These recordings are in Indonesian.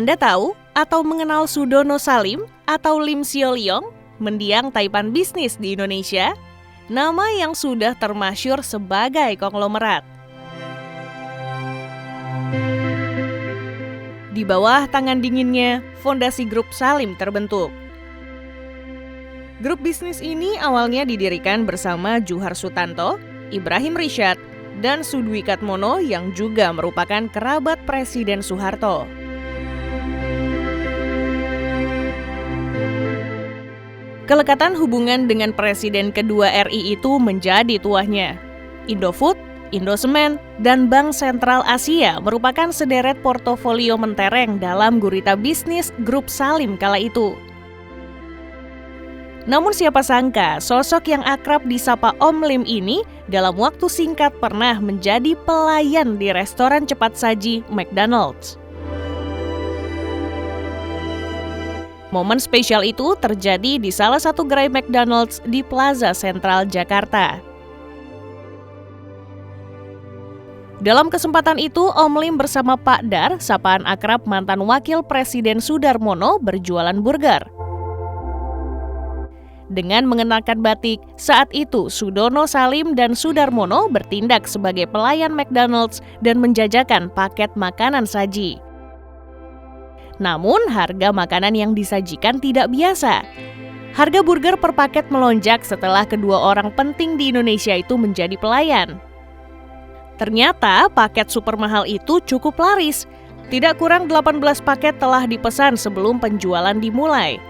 Anda tahu atau mengenal Sudono Salim atau Lim Sio Leong, mendiang Taipan bisnis di Indonesia? Nama yang sudah termasyhur sebagai konglomerat. Di bawah tangan dinginnya, fondasi grup Salim terbentuk. Grup bisnis ini awalnya didirikan bersama Djuhar Sutanto, Ibrahim Rishad, dan Sudwikatmono yang juga merupakan kerabat Presiden Soeharto. Kelekatan hubungan dengan Presiden kedua RI itu menjadi tuahnya. Indofood, Indosemen, dan Bank Sentral Asia merupakan sederet portofolio mentereng dalam gurita bisnis grup Salim kala itu. Namun siapa sangka sosok yang akrab disapa Om Lim ini dalam waktu singkat pernah menjadi pelayan di restoran cepat saji McDonald's. Momen spesial itu terjadi di salah satu gerai McDonald's di Plaza Sentral Jakarta. Dalam kesempatan itu, Om Lim bersama Pak Dar, sapaan akrab mantan Wakil Presiden Sudarmono, berjualan burger. Dengan mengenakan batik, saat itu Sudono Salim dan Sudarmono bertindak sebagai pelayan McDonald's dan menjajakan paket makanan saji. Namun, harga makanan yang disajikan tidak biasa. Harga burger per paket melonjak setelah kedua orang penting di Indonesia itu menjadi pelayan. Ternyata paket super mahal itu cukup laris. Tidak kurang 18 paket telah dipesan sebelum penjualan dimulai.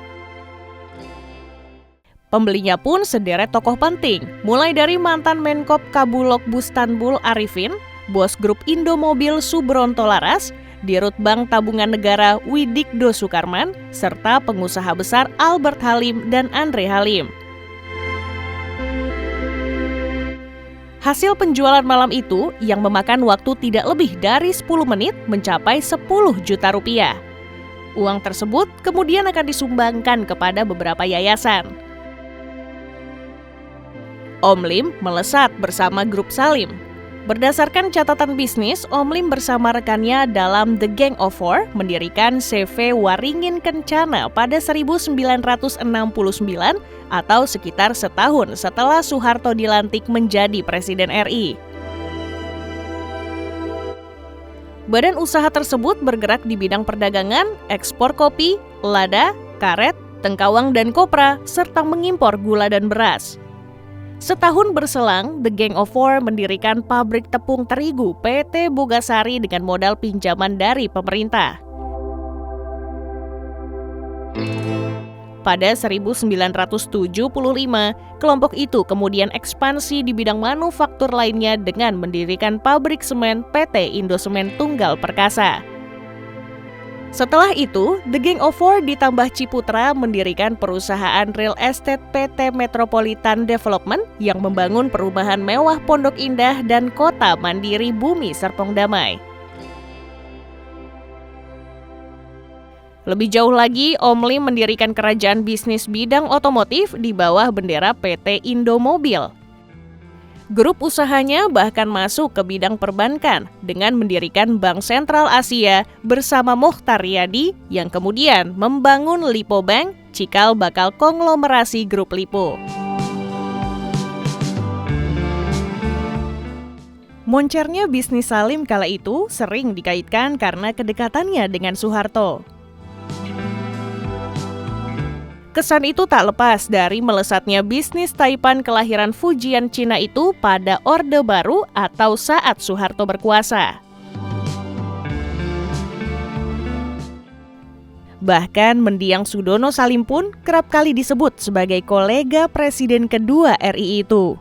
Pembelinya pun sederet tokoh penting, mulai dari mantan Menkop Kabulok Bustanbul Arifin, bos grup Indomobil Subronto Laras, Dirut Bank Tabungan Negara Widikdo Sukarman, serta pengusaha besar Albert Halim dan Andre Halim. Hasil penjualan malam itu yang memakan waktu tidak lebih dari 10 menit mencapai 10 juta rupiah. Uang tersebut kemudian akan disumbangkan kepada beberapa yayasan. Om Lim melesat bersama grup Salim. Berdasarkan catatan bisnis, Om Lim bersama rekannya dalam The Gang of Four mendirikan CV Waringin Kencana pada 1969 atau sekitar setahun setelah Soeharto dilantik menjadi Presiden RI. Badan usaha tersebut bergerak di bidang perdagangan, ekspor kopi, lada, karet, tengkawang dan kopra, serta mengimpor gula dan beras. Setahun berselang, The Gang of Four mendirikan pabrik tepung terigu PT Bogasari dengan modal pinjaman dari pemerintah. Pada 1975, kelompok itu kemudian ekspansi di bidang manufaktur lainnya dengan mendirikan pabrik semen PT Indosemen Tunggal Perkasa. Setelah itu, The Gang of Four ditambah Ciputra mendirikan perusahaan real estate PT Metropolitan Development yang membangun perumahan mewah Pondok Indah dan kota mandiri Bumi Serpong Damai. Lebih jauh lagi, Om Lim mendirikan kerajaan bisnis bidang otomotif di bawah bendera PT Indomobil. Grup usahanya bahkan masuk ke bidang perbankan dengan mendirikan Bank Sentral Asia bersama Mokhtar Riyadi yang kemudian membangun Lipo Bank, cikal bakal konglomerasi grup Lipo. Moncernya bisnis Salim kala itu sering dikaitkan karena kedekatannya dengan Soeharto. Kesan itu tak lepas dari melesatnya bisnis Taipan kelahiran Fujian Cina itu pada Orde Baru atau saat Soeharto berkuasa. Bahkan mendiang Sudono Salim pun kerap kali disebut sebagai kolega Presiden kedua RI itu.